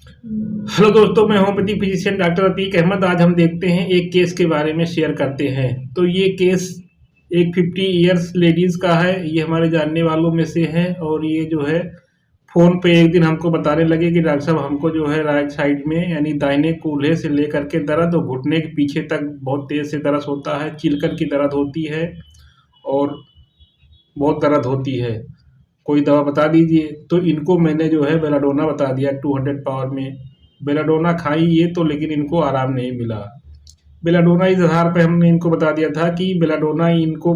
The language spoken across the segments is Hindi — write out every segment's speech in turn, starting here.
हेलो दोस्तों, मैं homeopathy physician doctor Atiq Ahmed. आज हम देखते हैं एक केस के बारे में शेयर करते हैं। तो ये केस एक 50 इयर्स लेडीज़ का है। ये हमारे जानने वालों में से है और ये जो है फ़ोन पे एक दिन हमको बताने लगे कि डॉक्टर साहब हमको जो है राइट साइड में यानी दाहिने कूल्हे से लेकर के दर्द और घुटने के पीछे तक बहुत तेज़ से दर्द होता है, चिलकन की दर्द होती है और बहुत दर्द होती है, कोई दवा बता दीजिए। तो इनको मैंने जो है बेलाडोना बता दिया 200 पावर में। बेलाडोना खाई ये तो, लेकिन इनको आराम नहीं मिला। बेलाडोना इस आधार पे हमने इनको बता दिया था कि बेलाडोना इनको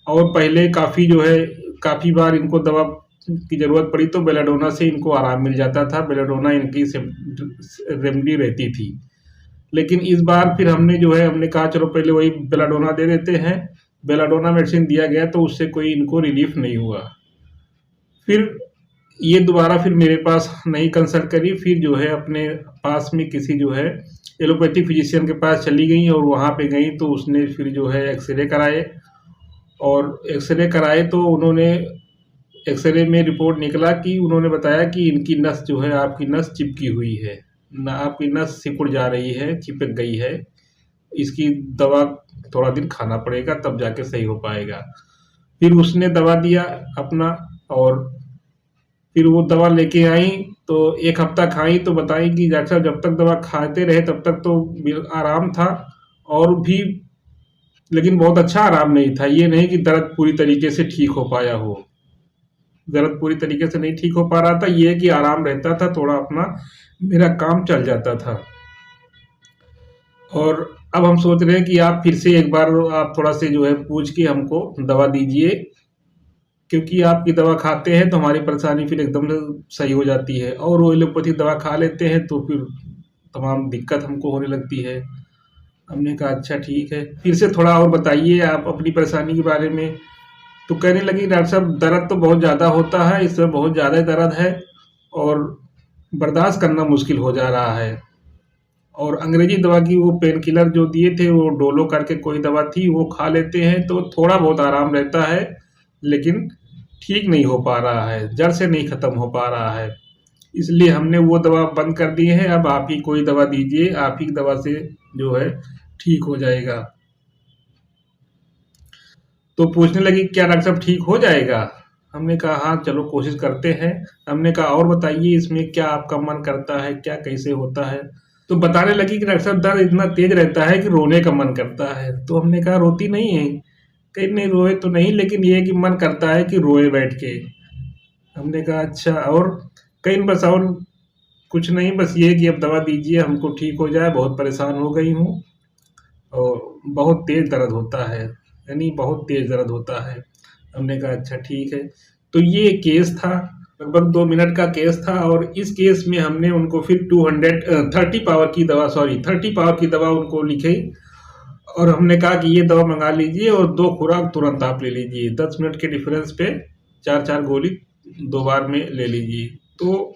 और पहले काफ़ी जो है काफ़ी बार इनको दवा की ज़रूरत पड़ी तो बेलाडोना से इनको आराम मिल जाता था। बेलाडोना इनकी रेमेडी रहती थी। लेकिन इस बार फिर हमने जो है हमने कहा चलो पहले वही बेलाडोना दे देते हैं। बेलाडोना मेडिसिन दिया गया तो उससे कोई इनको रिलीफ नहीं हुआ। फिर ये दोबारा फिर मेरे पास नहीं कंसल्ट करी, फिर जो है अपने पास में किसी जो है एलोपैथी फिजिशियन के पास चली गई और वहाँ पे गई तो उसने फिर जो है एक्सरे कराए और एक्सरे कराए तो उन्होंने एक्सरे में रिपोर्ट निकला कि उन्होंने बताया कि इनकी नस जो है आपकी नस चिपकी हुई है, ना आपकी नस सिकुड़ जा रही है, चिपक गई है। इसकी दवा थोड़ा दिन खाना पड़ेगा तब जाके सही हो पाएगा। फिर उसने दवा दिया अपना और फिर वो दवा लेके आई तो 1 हफ्ता खाई तो बताई कि डॉक्टर साहब जब तक दवा खाते रहे तब तक तो आराम था और भी, लेकिन बहुत अच्छा आराम नहीं था। ये नहीं कि दर्द पूरी तरीके से ठीक हो पाया हो, दर्द पूरी तरीके से नहीं ठीक हो पा रहा था। ये है कि आराम रहता था, थोड़ा अपना मेरा काम चल जाता था। और अब हम सोच रहे हैं कि आप फिर से एक बार आप थोड़ा से जो है पूछ के हमको दवा दीजिए, क्योंकि आपकी दवा खाते हैं तो हमारी परेशानी फिर एकदम से सही हो जाती है और वो एलोपैथी दवा खा लेते हैं तो फिर तमाम दिक्कत हमको होने लगती है। हमने कहा अच्छा ठीक है, फिर से थोड़ा और बताइए आप अपनी परेशानी के बारे में। तो कहने लगी डॉक्टर साहब दर्द तो बहुत ज़्यादा होता है, इसमें बहुत ज़्यादा दर्द है और बर्दाश्त करना मुश्किल हो जा रहा है। और अंग्रेजी दवा की वो पेन किलर जो दिए थे वो डोलो करके कोई दवा थी, वो खा लेते हैं तो थोड़ा बहुत आराम रहता है, लेकिन ठीक नहीं हो पा रहा है, जड़ से नहीं खत्म हो पा रहा है। इसलिए हमने वो दवा बंद कर दी है। अब आप ही कोई दवा दीजिए, आप ही की दवा से जो है ठीक हो जाएगा। तो पूछने लगी क्या डॉक्टर साहब ठीक हो जाएगा? हमने कहा हाँ चलो कोशिश करते हैं। हमने कहा और बताइए इसमें क्या आपका मन करता है, क्या कैसे होता है? तो बताने लगी कि डॉक्टर साहब दर्द इतना तेज रहता है कि रोने का मन करता है। तो हमने कहा रोती नहीं है? कहीं नहीं, रोए तो नहीं, लेकिन ये है कि मन करता है कि रोए बैठ के। हमने कहा अच्छा, और कहीं बस और कुछ नहीं, बस ये है कि अब दवा दीजिए हमको ठीक हो जाए, बहुत परेशान हो गई हूँ और बहुत तेज दर्द होता है, यानी बहुत तेज दर्द होता है। हमने कहा अच्छा ठीक है। तो ये केस था, लगभग 2 मिनट का केस था और इस केस में हमने उनको फिर 30 पावर की दवा, सॉरी 30 पावर की दवा उनको लिखी और हमने कहा कि ये दवा मंगा लीजिए और 2 खुराक तुरंत आप ले लीजिए, 10 मिनट के डिफरेंस पे 4-4 गोली 2 बार में ले लीजिए। तो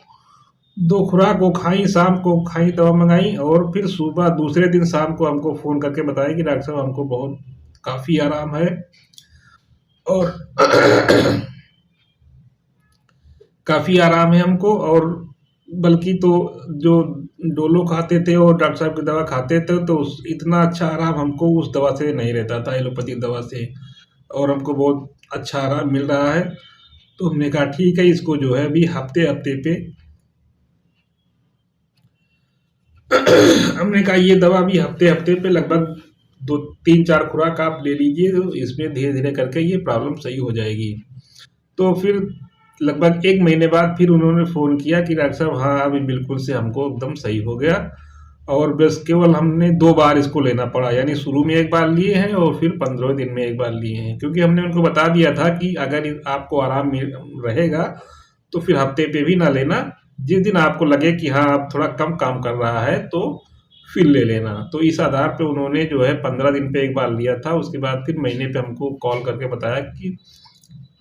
2 खुराक वो खाई, शाम को खाई, दवा मंगाई और फिर सुबह दूसरे दिन शाम को हमको फ़ोन करके बताया कि डॉक्टर साहब हमको बहुत काफ़ी आराम है और काफ़ी आराम है हमको। और बल्कि तो जो डोलो खाते थे और डॉक्टर साहब की दवा खाते थे तो इतना अच्छा आराम हमको उस दवा से नहीं रहता था, एलोपैथिक दवा से, और हमको बहुत अच्छा आराम मिल रहा है। तो हमने कहा ठीक है, इसको जो है अभी हफ्ते हफ्ते पे हमने कहा ये दवा भी हफ्ते हफ्ते पे लगभग 2-3-4 खुराक आप ले लीजिए, तो इसमें धीरे धीरे करके ये प्रॉब्लम सही हो जाएगी। तो फिर लगभग 1 महीने बाद फिर उन्होंने फ़ोन किया कि डॉक्टर साहब हाँ अभी बिल्कुल से हमको एकदम सही हो गया और बस केवल हमने 2 बार इसको लेना पड़ा, यानी शुरू में 1 बार लिए हैं और फिर 15 दिन में 1 बार लिए हैं, क्योंकि हमने उनको बता दिया था कि अगर आपको आराम रहेगा तो फिर हफ्ते पे भी ना लेना, जिस दिन आपको लगे कि हाँ अब थोड़ा कम काम कर रहा है तो फिर ले लेना। तो इस आधार पे उन्होंने जो है 15 दिन पे 1 बार लिया था, उसके बाद फिर महीने पे हमको कॉल करके बताया कि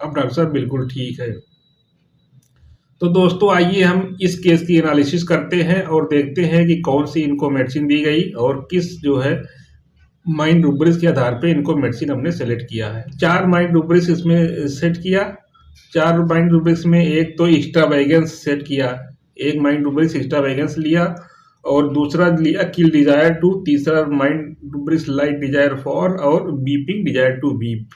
अब डॉक्टर साहब बिल्कुल ठीक है। तो दोस्तों आइए हम इस केस की एनालिसिस करते हैं और देखते हैं कि कौन सी इनको मेडिसिन दी गई और किस जो है माइंड रूब्रिक्स के आधार पे इनको मेडिसिन हमने सेलेक्ट किया है। 4 माइंड रूब्रिक्स इसमें सेट किया। 4 माइंड रूब्रिक्स में एक तो एक्स्ट्रा वैगन्स सेट किया, एक माइंड टूबरिस एक्स्ट्रावेगेंस लिया और दूसरा लिया किल डिजायर टू, तीसरा माइंड टूबरिस लाइट डिजायर फॉर और बीपिंग डिजायर टू बीप।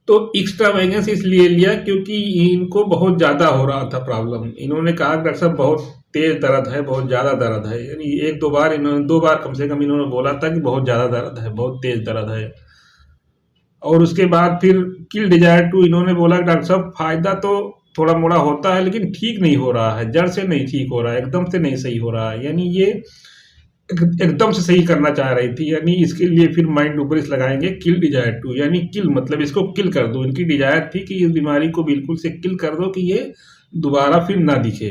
तो एक्स्ट्रावेगेंस इसलिए लिया क्योंकि इनको बहुत ज़्यादा हो रहा था प्रॉब्लम। इन्होंने कहा डॉक्टर साहब बहुत तेज दर्द है, बहुत ज़्यादा दर्द है, यानी एक दो बार इन्होंने, 2 बार कम से कम इन्होंने बोला था कि बहुत ज़्यादा दर्द है, बहुत तेज दर्द है। और उसके बाद फिर किल डिजायर टू इन्होंने बोला कि डॉक्टर साहब फायदा तो थोड़ा मोड़ा होता है लेकिन ठीक नहीं हो रहा है, जड़ से नहीं ठीक हो रहा है, एकदम से नहीं सही हो रहा है, यानी ये एकदम से सही करना चाह रही थी। यानी इसके लिए फिर माइंड टूबरिस लगाएंगे किल डिजायर टू, यानी किल मतलब इसको किल कर दो। इनकी डिजायर थी कि इस बीमारी को बिल्कुल से किल कर दो कि ये दोबारा फिर ना दिखे।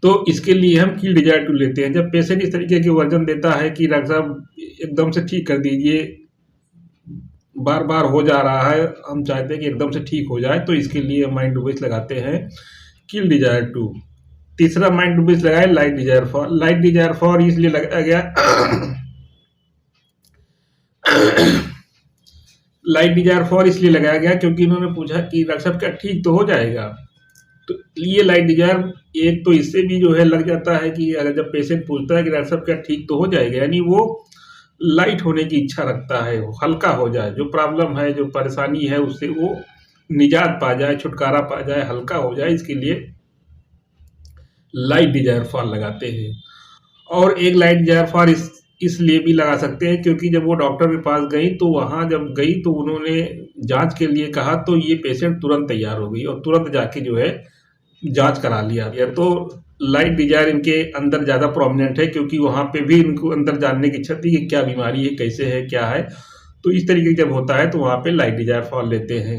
तो इसके लिए हम किल डिजायर टू लेते हैं। जब पेशेंट इस तरीके के वर्जन देता है कि डॉक्टर साहब एकदम से ठीक कर दीजिए, बार बार हो जा रहा है, हम चाहते हैं कि एकदम से ठीक हो जाए, तो इसके लिए माइंड टूबरिस लगाते हैं किल डिजायर टू। तीसरा माइंड टूबरिस लगाए light desire for. Light desire for इसलिए लगाया गया लाइट डिजायर फॉर इसलिए लगाया गया क्योंकि इन्होंने पूछा कि डॉक्टर साहब क्या ठीक तो हो जाएगा। तो ये लाइट डिजायर एक तो इससे भी जो है लग जाता है कि अगर जब पेशेंट पूछता है कि डॉक्टर साहब क्या ठीक तो हो जाएगा, यानी वो लाइट होने की इच्छा रखता है, वो हल्का हो जाए, जो प्रॉब्लम है, जो परेशानी है, उससे वो निजात पा जाए, छुटकारा पा जाए, हल्का हो जाए, इसके लिए लाइट डिजायर फॉर लगाते हैं। और एक लाइट डिजायर फॉर इसलिए भी लगा सकते हैं क्योंकि जब वो डॉक्टर के पास गई तो वहाँ जब गई तो उन्होंने जांच के लिए कहा तो ये पेशेंट तुरंत तैयार हो गई और तुरंत जाके जो है जांच करा लिया। तो लाइट डिजायर इनके अंदर ज़्यादा प्रोमिनेंट है क्योंकि वहाँ पे भी इनको अंदर जानने की इच्छा थी कि क्या बीमारी है, कैसे है, क्या है। तो इस तरीके जब होता है तो वहाँ पे लाइट डिजायर फॉर लेते हैं।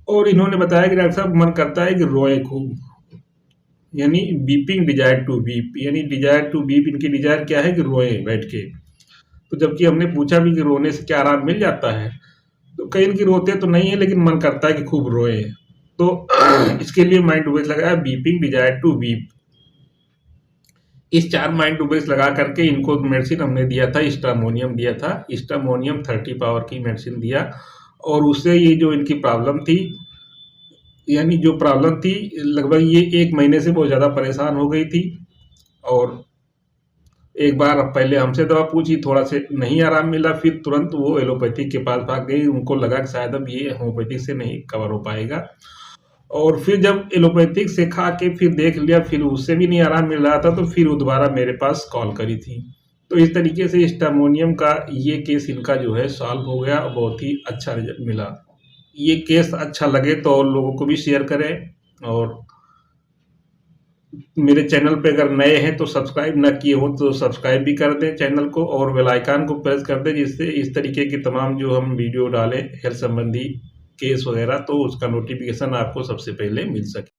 और इन्होंने बताया कि डॉक्टर साहब मन करता है कि रोए खूब, यानी बीपिंग डिजायर टू बीप, यानी डिजायर टू बीप इनकी डिजायर क्या है कि रोए बैठ के। तो जबकि हमने पूछा भी कि रोने से क्या आराम मिल जाता है, तो कई इनकी रोते तो नहीं है लेकिन मन करता है कि खूब रोए। तो इसके लिए माइंड टूबरिस लगाया बीपिंग डिजायर टू बीप। इस 4 माइंड टूबरिस लगा करके इनको मेडिसिन हमने दिया था, स्ट्रामोनियम दिया था, स्ट्रामोनियम 30 पावर की मेडिसिन दिया। और उससे ये जो इनकी प्रॉब्लम थी, यानी जो प्रॉब्लम थी लगभग ये 1 महीने से बहुत ज़्यादा परेशान हो गई थी। और एक बार पहले हमसे दवा पूछी, थोड़ा से नहीं आराम मिला, फिर तुरंत वो एलोपैथिक के पास भाग गई। उनको लगा कि शायद अब ये होम्योपैथिक से नहीं कवर हो पाएगा। और फिर जब एलोपैथिक से खा के फिर देख लिया, फिर उससे भी नहीं आराम मिल रहा था, तो फिर वो दोबारा मेरे पास कॉल करी थी। तो इस तरीके से स्ट्रामोनियम का ये केस इनका जो है सॉल्व हो गया, बहुत ही अच्छा रिजल्ट मिला। ये केस अच्छा लगे तो और लोगों को भी शेयर करें। और मेरे चैनल पे अगर नए हैं तो सब्सक्राइब ना किए हो तो सब्सक्राइब भी कर दें चैनल को, और बेल आइकन को प्रेस कर दें, जिससे इस तरीके की तमाम जो हम वीडियो डालें हेल्थ संबंधी केस वगैरह, तो उसका नोटिफिकेशन आपको सबसे पहले मिल सके।